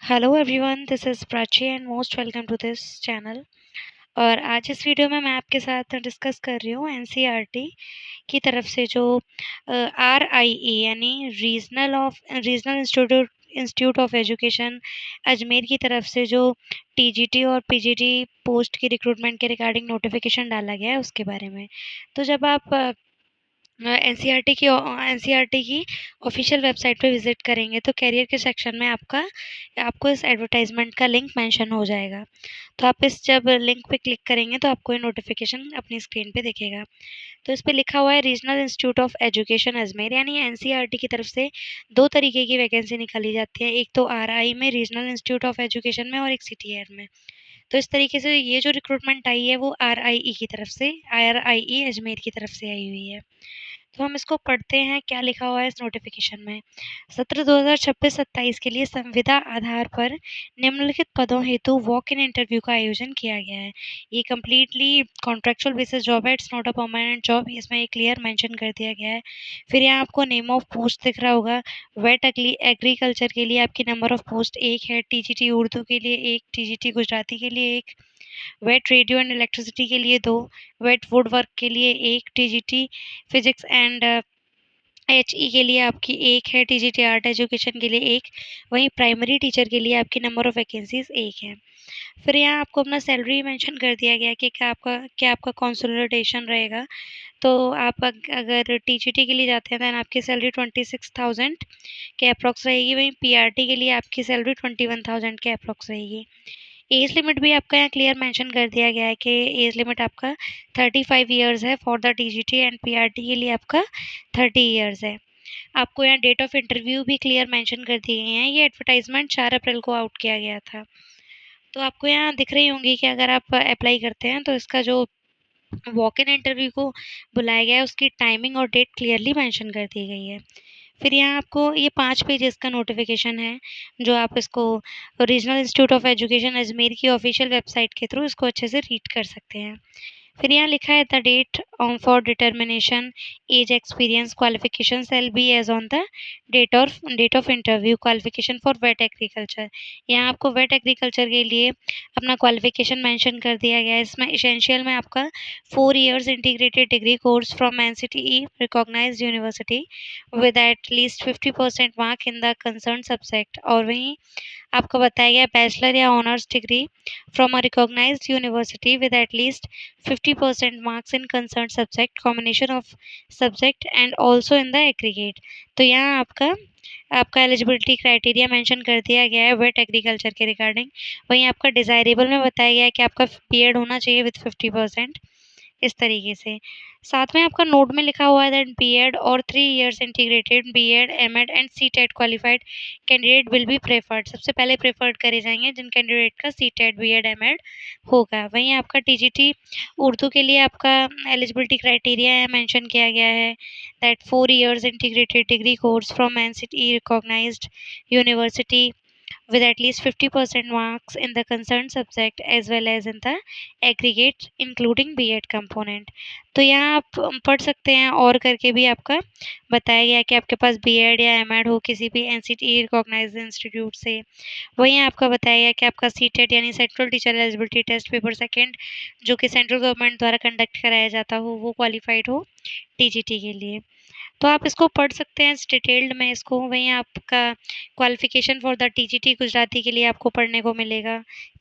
Hello everyone, this is Prachi and most welcome to this channel. और आज इस video में मैं आपके साथ डिस्कस कर रही हूँ एनसीईआरटी की तरफ से जो आरआईई यानी regional institute of education Ajmer की तरफ से जो टीजीटी और पीजीटी पोस्ट की रिक्रूटमेंट के रिगार्डिंग नोटिफिकेशन डाला गया है उसके बारे में। तो जब आप एनसीईआरटी की ऑफिशियल वेबसाइट पे विजिट करेंगे तो करियर के सेक्शन में आपको इस एडवर्टाइजमेंट का लिंक मेंशन हो जाएगा। तो आप इस जब लिंक पे क्लिक करेंगे तो आपको ये नोटिफिकेशन अपनी स्क्रीन पे दिखेगा। तो इस पे लिखा हुआ है regional institute of education Ajmer, यानी एनसीईआरटी की तरफ से दो तरीके की वैकेंसी निकाली जाती है, एक तो आरआई में रीजनल इंस्टीट्यूट ऑफ एजुकेशन में और एक सीटीएर में। तो इस तरीके से ये जो रिक्रूटमेंट आई है वो आरआईई की तरफ से, आरआईई अजमेर की तरफ से आई हुई है। तो हम इसको पढ़ते हैं, क्या लिखा हुआ है इस नोटिफिकेशन में। सत्र 2026-27 के लिए संविदा आधार पर निम्नलिखित पदों हेतु वॉक इन इंटरव्यू का आयोजन किया गया है। ये कम्प्लीटली कॉन्ट्रेक्चुअल बेसिस जॉब है, it's not a permanent job, इसमें ये क्लियर मेंशन कर दिया गया है। फिर यहाँ आपको नेम ऑफ पोस्ट दिख रहा होगा। वेट एग्रीकल्चर के लिए आपकी नंबर ऑफ पोस्ट 1 है, टीजीटी उर्दू के लिए 1, टीजीटी गुजराती के लिए 1, वेट रेडियो एंड इलेक्ट्रिसिटी के लिए 2, वेट वुड वर्क के लिए 1, टीजीटी फिजिक्स एंड एचई के लिए आपकी 1 है, टीजीटी आर्ट एजुकेशन के लिए 1, वहीं प्राइमरी टीचर के लिए आपकी नंबर ऑफ वैकेंसीज 1 है। फिर यहाँ आपको अपना सैलरी मेंशन कर दिया गया कि क्या आपका कंसोलिडेशन रहेगा। तो आप अगर टीजीटी के लिए जाते हैं देन आपकी सैलरी 26,000 के अप्रॉक्स रहेगी, वहीं पीआरटी के लिए आपकी सैलरी 21,000 के अप्रॉक्स रहेगी। एज लिमिट भी आपका यहाँ क्लियर मेंशन कर दिया गया है कि एज लिमिट आपका 35 ईयर्स है for the TGT and PRT के लिए आपका 30 ईयर्स है। आपको यहाँ डेट ऑफ इंटरव्यू भी क्लियर मेंशन कर दी गई है। ये एडवर्टाइजमेंट 4 अप्रैल को आउट किया गया था। तो आपको यहाँ दिख रही होंगी कि अगर आप अप्लाई करते हैं तो इसका जो वॉक इन इंटरव्यू को बुलाया गया है उसकी टाइमिंग और डेट क्लियरली मेंशन कर दी गई है। फिर यहाँ आपको ये 5 पेजेस का नोटिफिकेशन है, जो आप इसको regional institute of education Ajmer की ऑफिशियल वेबसाइट के थ्रू इसको अच्छे से रीड कर सकते हैं। फिर यहाँ लिखा है the date for determination age experience qualification shall be as on the date of interview qualification for वेट एग्रीकल्चर। यहाँ आपको वेट एग्रीकल्चर के लिए अपना क्वालिफिकेशन मेंशन कर दिया गया है। इसमें इसेंशियल में आपका 4 years integrated degree course from NCTE recognised university with at least 50% mark in the concern subject, और वहीं आपको बताया गया बैचलर या honours degree from a recognised university with at least 50% marks in concern subject combination of subject and also in the aggregate. तो यहाँ आपका eligibility criteria mention कर दिया गया है वेट एग्रीकल्चर के रिगार्डिंग। वहीं आपका डिज़ायरेबल में बताया गया है कि आपका बीएड होना चाहिए विद 50%, इस तरीके से। साथ में आपका नोट में लिखा हुआ है दैट बीएड और 3 years integrated BEd, MEd and CTET qualified candidate will be preferred. सबसे पहले प्रेफर्ड करे जाएंगे जिन कैंडिडेट का सीटेट, बीएड, एमएड होगा। वहीं आपका टीजीटी उर्दू के लिए आपका एलिजिबिलिटी क्राइटेरिया है मेंशन किया गया है that 4 years integrated degree course from NCTE recognised university with at least 50% marks in the concerned subject as well as in the aggregate including B.Ed component। तो यहाँ आप पढ़ सकते हैं और करके भी आपका बताया गया कि आपके पास बीएड या एमएड हो किसी भी एनसीटीई रिकॉग्नाइज्ड इंस्टीट्यूट से। वहीं आपका बताया गया कि आपका सीटेट यानी central teacher eligibility test paper second, जो कि सेंट्रल गवर्नमेंट द्वारा कंडक्ट कराया जाता हो, वो क्वालिफाइड हो टीजीटी के लिए। तो आप इसको पढ़ सकते हैं डिटेल्ड में इसको। वहीं आपका qualification for the TGT Gujarati के लिए आपको पढ़ने को मिलेगा।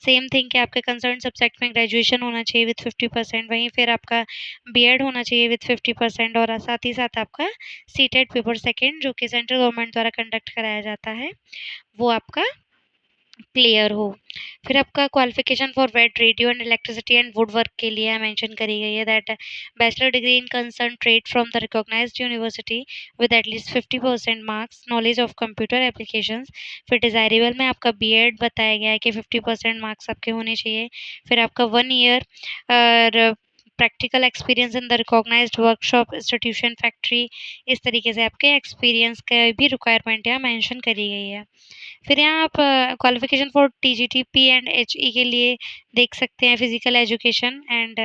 सेम थिंग कि आपके कंसर्न सब्जेक्ट में ग्रेजुएशन होना चाहिए विद 50%, वहीं फिर आपका बीएड होना चाहिए विद 50%, और साथ ही साथ आपका सीटेट पेपर सेकेंड जो कि सेंट्रल गवर्नमेंट द्वारा कंडक्ट कराया जाता है वो आपका क्लियर हो। फिर आपका क्वालिफिकेशन फॉर वेट radio and electricity and wood work के लिए मेंशन करी गई है that bachelor degree in concern trade from the recognised university with at least 50% marks knowledge of computer applications. फिर डिज़ायरेबल में आपका बीएड बताया गया है कि 50% मार्क्स आपके होने चाहिए। फिर आपका 1 year practical experience in the recognised workshop institution factory. इस तरीके से आपके एक्सपीरियंस का भी रिक्वायरमेंट यहाँ मेंशन करी गई है। फिर यहाँ आप qualification for TGT P and HE के लिए देख सकते हैं फिजिकल एजुकेशन एंड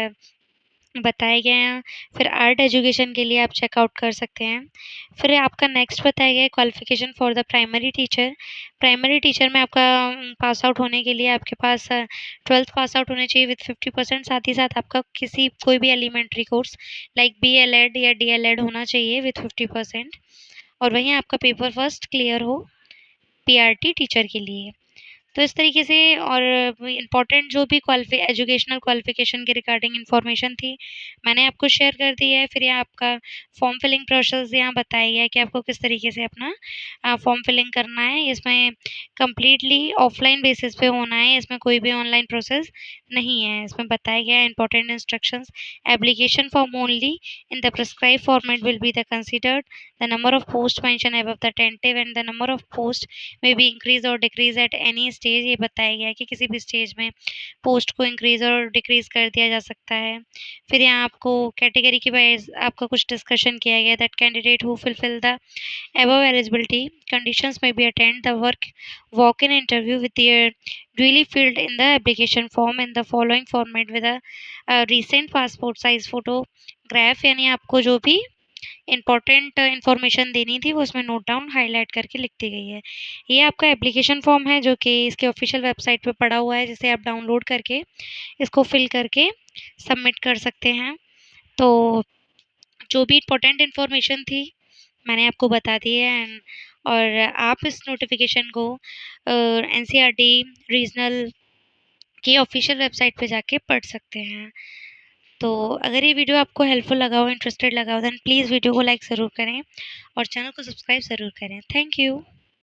बताए गए हैं। फिर आर्ट एजुकेशन के लिए आप चेकआउट कर सकते हैं। फिर आपका नेक्स्ट बताया गया है qualification for the primary teacher. Primary teacher में आपका पास आउट होने के लिए आपके पास 12th पास आउट होने चाहिए विथ 50%, साथ ही साथ आपका कोई भी एलिमेंट्री कोर्स लाइक बीएलएड या डीएलएड होना चाहिए विथ 50%, और वहीं आपका पेपर फर्स्ट क्लियर हो पीआरटी टीचर के लिए। तो इस तरीके से, और इम्पोर्टेंट जो भी एजुकेशनल क्वालिफिकेशन के रिगार्डिंग इन्फॉर्मेशन थी, मैंने आपको शेयर कर दी है। फिर यहाँ आपका फॉर्म फिलिंग प्रोसेस यहाँ बताया गया है कि आपको किस तरीके से अपना फॉर्म फिलिंग करना है। इसमें कम्प्लीटली ऑफलाइन बेसिस पे होना है, इसमें कोई भी ऑनलाइन प्रोसेस नहीं है। इसमें बताया गया है important instructions. Application form only in the prescribed format will be the considered. The number of posts mentioned above the tentative and the number of posts may be increase or decrease at any stage। ये बताया गया है कि किसी भी stage में post को increase और डिक्रीज कर दिया जा सकता है। फिर यहाँ आपको कैटेगरी की वाइज आपका कुछ डिस्कशन किया गया, that candidate who fulfil the above eligibility conditions may be attend the walk-in interview with their duly filled in the application form in the following format with a recent passport size photograph। यानी आपको जो भी important information देनी थी वो उसमें note down highlight करके लिख दी गई है। ये आपका एप्लीकेशन फॉर्म है जो कि इसके ऑफिशियल वेबसाइट पे पड़ा हुआ है, जिसे आप डाउनलोड करके इसको फिल करके सबमिट कर सकते हैं। तो जो भी इम्पोर्टेंट इन्फॉर्मेशन थी मैंने आपको बता दी है। और आप इस नोटिफिकेशन को एनसीईआरटी रीजनल की ऑफिशियल वेबसाइट पे जाके पढ़ सकते हैं। तो अगर ये वीडियो आपको हेल्पफुल लगा हो, इंटरेस्टेड लगा हो, देन प्लीज़ वीडियो को लाइक ज़रूर करें और चैनल को सब्सक्राइब ज़रूर करें। Thank you.